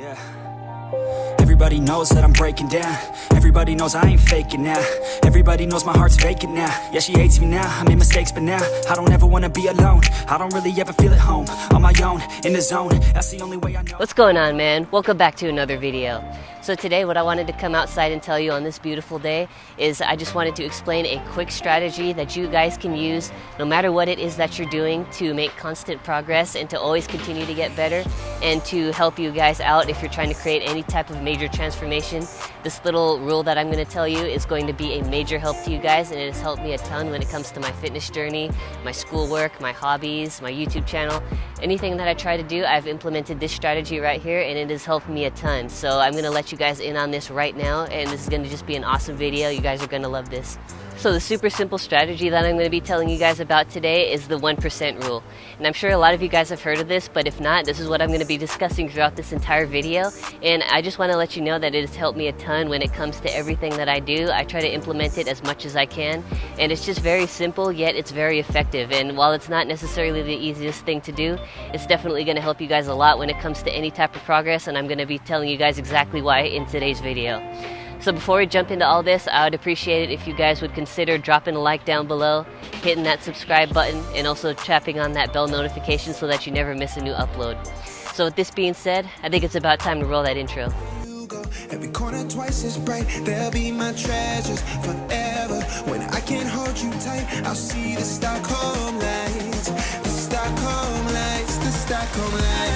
Yeah. Everybody knows that I'm breaking down. Everybody knows I ain't faking now. Everybody knows my heart's vacant now. Yeah, she hates me now, I made mistakes but now I don't ever wanna be alone. I don't really ever feel at home. On my own, in the zone, that's the only way I know. What's going on, man? Welcome back to another video. So today what I wanted to come outside and tell you on this beautiful day is I just wanted to explain a quick strategy that you guys can use no matter what it is that you're doing to make constant progress and to always continue to get better and to help you guys out if you're trying to create any type of major transformation. This little rule that I'm going to tell you is going to be a major help to you guys, and it has helped me a ton when it comes to my fitness journey, my schoolwork, my hobbies, my YouTube channel. Anything that I try to do, I've implemented this strategy right here and it has helped me a ton. So I'm going to let you guys in on this right now, and this is going to just be an awesome video. You guys are going to love this. So the super simple strategy that I'm going to be telling you guys about today is the 1% rule. And I'm sure a lot of you guys have heard of this, but if not, this is what I'm going to be discussing throughout this entire video. And I just want to let you know that it has helped me a ton when it comes to everything that I do. I try to implement it as much as I can. And it's just very simple, yet it's very effective. And while it's not necessarily the easiest thing to do, it's definitely going to help you guys a lot when it comes to any type of progress. And I'm going to be telling you guys exactly why in today's video. So before we jump into all this, I would appreciate it if you guys would consider dropping a like down below, hitting that subscribe button, and also tapping on that bell notification so that you never miss a new upload. So with this being said, I think it's about time to roll that intro. Every corner twice as bright, they'll be my treasures forever. When I can't hold you tight, I'll see the Stockholm lights, the Stockholm lights, the Stockholm lights.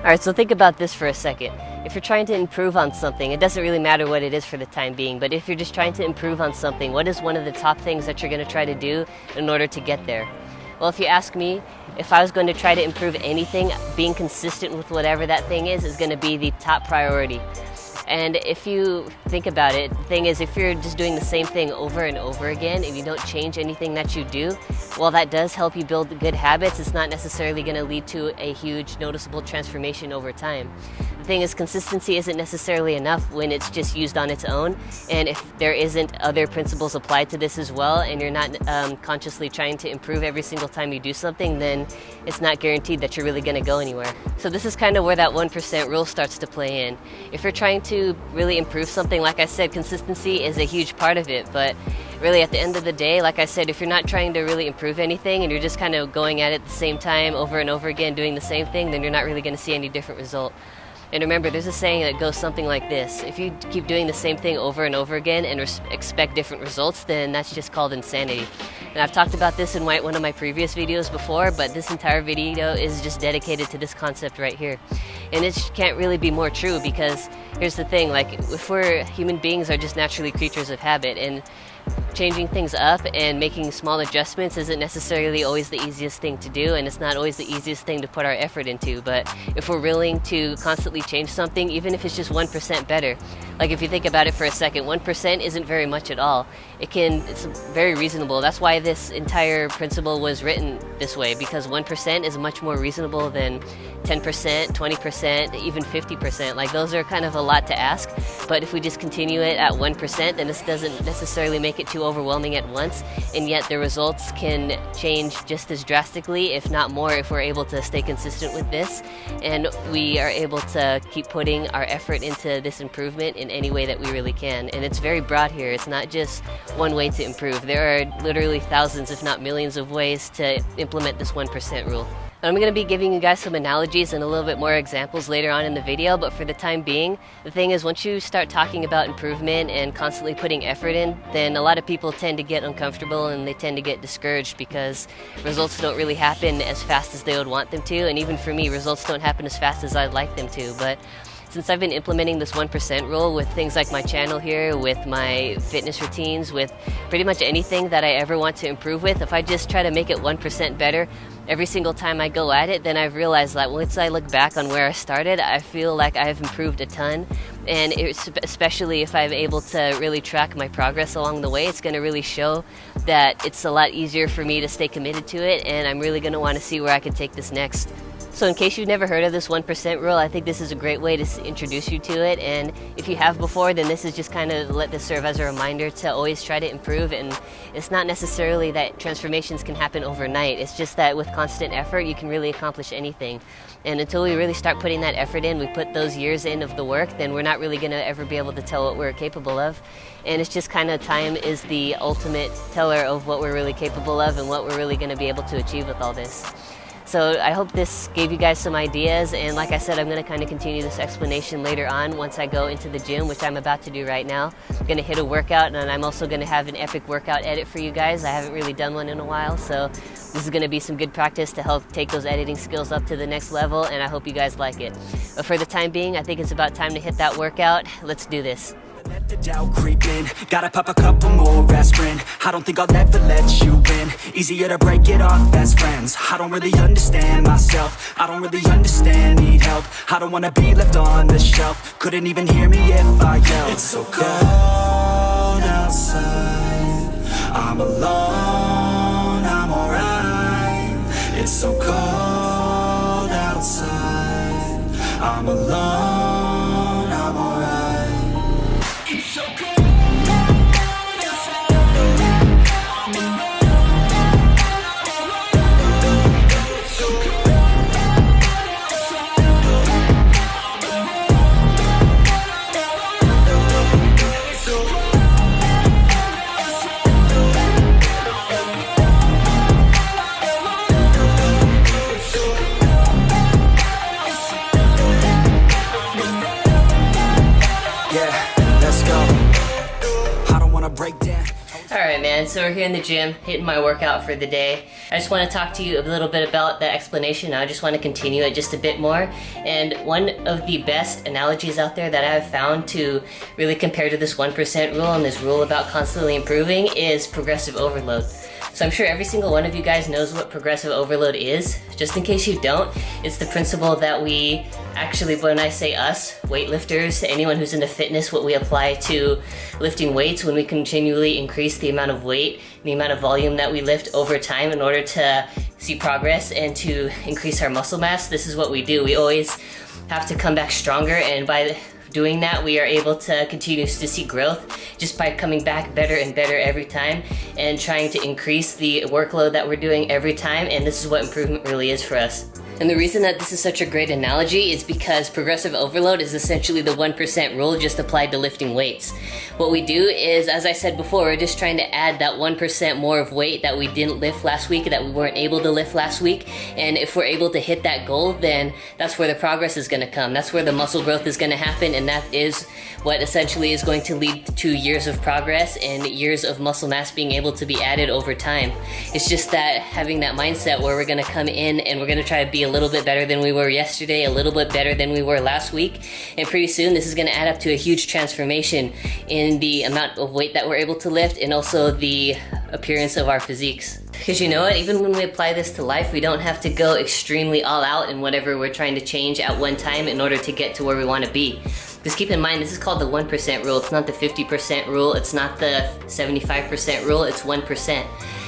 Alright, so think about this for a second. If you're trying to improve on something, it doesn't really matter what it is for the time being, but if you're just trying to improve on something, what is one of the top things that you're going to try to do in order to get there? Well, if you ask me, if I was going to try to improve anything, being consistent with whatever that thing is going to be the top priority. And if you think about it, the thing is, if you're just doing the same thing over and over again and you don't change anything that you do, while that does help you build good habits, it's not necessarily going to lead to a huge noticeable transformation over time. The thing is, consistency isn't necessarily enough when it's just used on its own, and if there isn't other principles applied to this as well, and you're not consciously trying to improve every single time you do something, then it's not guaranteed that you're really going to go anywhere. So this is kind of where that 1% rule starts to play in. If you're trying to really improve something, like I said, consistency is a huge part of it, but really at the end of the day, like I said, if you're not trying to really improve anything and you're just kind of going at it the same time over and over again doing the same thing, then you're not really going to see any different result. And remember, there's a saying that goes something like this: if you keep doing the same thing over and over again and expect different results, then that's just called insanity. And I've talked about this in one of my previous videos before, but this entire video is just dedicated to this concept right here. And it can't really be more true, because here's the thing, like, if we're human beings are just naturally creatures of habit, and changing things up and making small adjustments isn't necessarily always the easiest thing to do, and it's not always the easiest thing to put our effort into. But if we're willing to constantly change something, even if it's just 1% better, like if you think about it for a second, 1% isn't very much at all. It's very reasonable. That's why this entire principle was written this way, because 1% is much more reasonable than 10%, 20%, even 50%. Like, those are kind of a lot to ask, but if we just continue it at 1%, then this doesn't necessarily make it too overwhelming at once, and yet the results can change just as drastically, if not more, if we're able to stay consistent with this, and we are able to keep putting our effort into this improvement in any way that we really can. And it's very broad here. It's not just one way to improve. There are literally thousands, if not millions, of ways to implement this 1% rule. I'm going to be giving you guys some analogies and a little bit more examples later on in the video, but for the time being, the thing is, once you start talking about improvement and constantly putting effort in, then a lot of people tend to get uncomfortable and they tend to get discouraged because results don't really happen as fast as they would want them to, and even for me, results don't happen as fast as I'd like them to. But since I've been implementing this 1% rule with things like my channel here, with my fitness routines, with pretty much anything that I ever want to improve with, if I just try to make it 1% better every single time I go at it, then I've realized that once I look back on where I started, I feel like I've improved a ton. And especially if I'm able to really track my progress along the way, it's going to really show that it's a lot easier for me to stay committed to it, and I'm really going to want to see where I can take this next. So in case you've never heard of this 1% rule, I think this is a great way to introduce you to it, and if you have before, then this is just kind of let this serve as a reminder to always try to improve. And it's not necessarily that transformations can happen overnight, it's just that with constant effort you can really accomplish anything. And until we really start putting that effort in, we put those years in of the work, then we're not really going to ever be able to tell what we're capable of. And it's just kind of time is the ultimate teller of what we're really capable of and what we're really going to be able to achieve with all this. So I hope this gave you guys some ideas, and like I said, I'm going to kind of continue this explanation later on once I go into the gym, which I'm about to do right now. I'm going to hit a workout, and I'm also going to have an epic workout edit for you guys. I haven't really done one in a while, so this is going to be some good practice to help take those editing skills up to the next level, and I hope you guys like it. But for the time being, I think it's about time to hit that workout. Let's do this. Let the doubt creep in, gotta pop a couple more aspirin. I don't think I'll ever let you in. Easier to break it off as friends. I don't really understand myself, I don't really understand, need help. I don't wanna be left on the shelf. Couldn't even hear me if I yelled. It's so cold outside, I'm alone, I'm alright. It's so cold outside, I'm alone, I'm alright. Alright man, so we're here in the gym, hitting my workout for the day. I just want to talk to you a little bit about the explanation. I just want to continue it just a bit more. And one of the best analogies out there that I've found to really compare to this 1% rule and this rule about constantly improving is progressive overload. So I'm sure every single one of you guys knows what progressive overload is. Just in case you don't, it's the principle that we actually, when I say us, weightlifters, anyone who's into fitness, what we apply to lifting weights when we continually increase the amount of weight, the amount of volume that we lift over time in order to see progress and to increase our muscle mass. This is what we do. We always have to come back stronger, and by doing that, we are able to continue to see growth just by coming back better and better every time and trying to increase the workload that we're doing every time, and this is what improvement really is for us. And the reason that this is such a great analogy is because progressive overload is essentially the 1% rule just applied to lifting weights. What we do is, as I said before, we're just trying to add that 1% more of weight that we didn't lift last week, that we weren't able to lift last week. And if we're able to hit that goal, then that's where the progress is going to come. That's where the muscle growth is going to happen, and that is what essentially is going to lead to years of progress and years of muscle mass being able to be added over time. It's just that having that mindset where we're going to come in and we're going to try to be a little bit better than we were yesterday, a little bit better than we were last week, and pretty soon this is going to add up to a huge transformation in the amount of weight that we're able to lift and also the appearance of our physiques. Because you know what, even when we apply this to life, we don't have to go extremely all out in whatever we're trying to change at one time in order to get to where we want to be. Just keep in mind, this is called the 1% rule. It's not the 50% rule, it's not the 75% rule, it's 1%.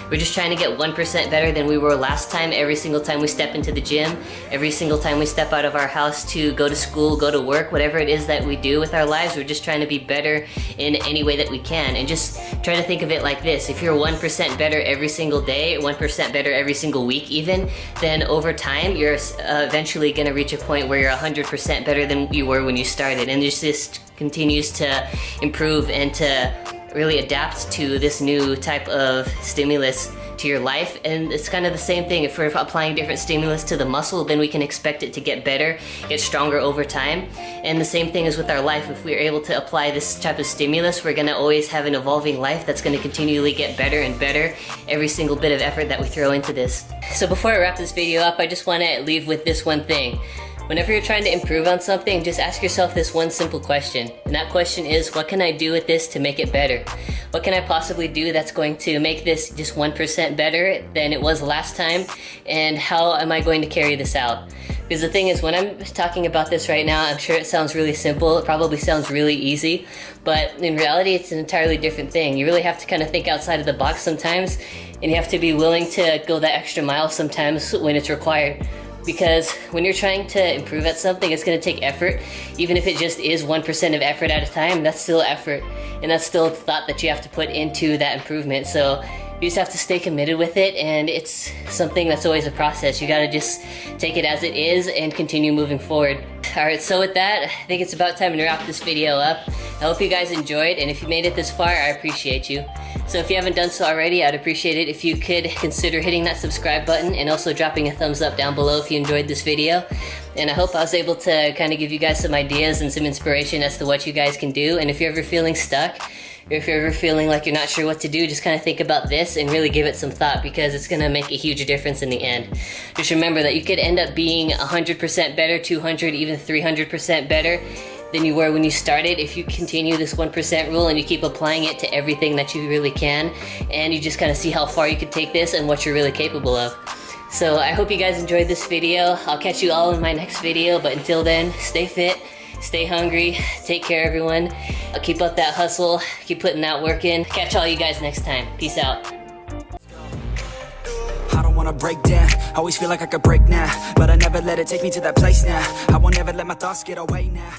We're just trying to get 1% better than we were last time every single time we step into the gym, every single time we step out of our house to go to school, go to work, whatever it is that we do with our lives, we're just trying to be better in any way that we can. And just try to think of it like this: if you're 1% better every single day, or 1% better every single week even, then over time you're eventually going to reach a point where you're 100% better than you were when you started. And it just continues to improve and to really adapt to this new type of stimulus to your life. And it's kind of the same thing. If we're applying different stimulus to the muscle, then we can expect it to get better, get stronger over time. And the same thing is with our life. If we're able to apply this type of stimulus, we're going to always have an evolving life that's going to continually get better and better every single bit of effort that we throw into this. So before I wrap this video up, I just want to leave with this one thing. Whenever you're trying to improve on something, just ask yourself this one simple question. And that question is, what can I do with this to make it better? What can I possibly do that's going to make this just 1% better than it was last time? And how am I going to carry this out? Because the thing is, when I'm talking about this right now, I'm sure it sounds really simple. It probably sounds really easy, but in reality, it's an entirely different thing. You really have to kind of think outside of the box sometimes, and you have to be willing to go that extra mile sometimes when it's required. Because when you're trying to improve at something, it's going to take effort. Even if it just is 1% of effort at a time, that's still effort. And that's still thought that you have to put into that improvement. So you just have to stay committed with it, and it's something that's always a process. You got to just take it as it is and continue moving forward. Alright, so with that, I think it's about time to wrap this video up. I hope you guys enjoyed, and if you made it this far, I appreciate you. So if you haven't done so already, I'd appreciate it if you could consider hitting that subscribe button and also dropping a thumbs up down below if you enjoyed this video. And I hope I was able to kind of give you guys some ideas and some inspiration as to what you guys can do. And if you're ever feeling stuck, or if you're ever feeling like you're not sure what to do, just kind of think about this and really give it some thought, because it's going to make a huge difference in the end. Just remember that you could end up being 100% better, 200, even 300% better than you were when you started if you continue this 1% rule and you keep applying it to everything that you really can, and you just kind of see how far you could take this and what you're really capable of. So I hope you guys enjoyed this video. I'll catch you all in my next video, but until then, stay fit, stay hungry, take care everyone. Keep up that hustle, keep putting that work in. Catch all you guys next time. Peace out. I don't wanna break down, always feel like I could break now, but I never let it take me to that place now. I won't ever let my thoughts get away now.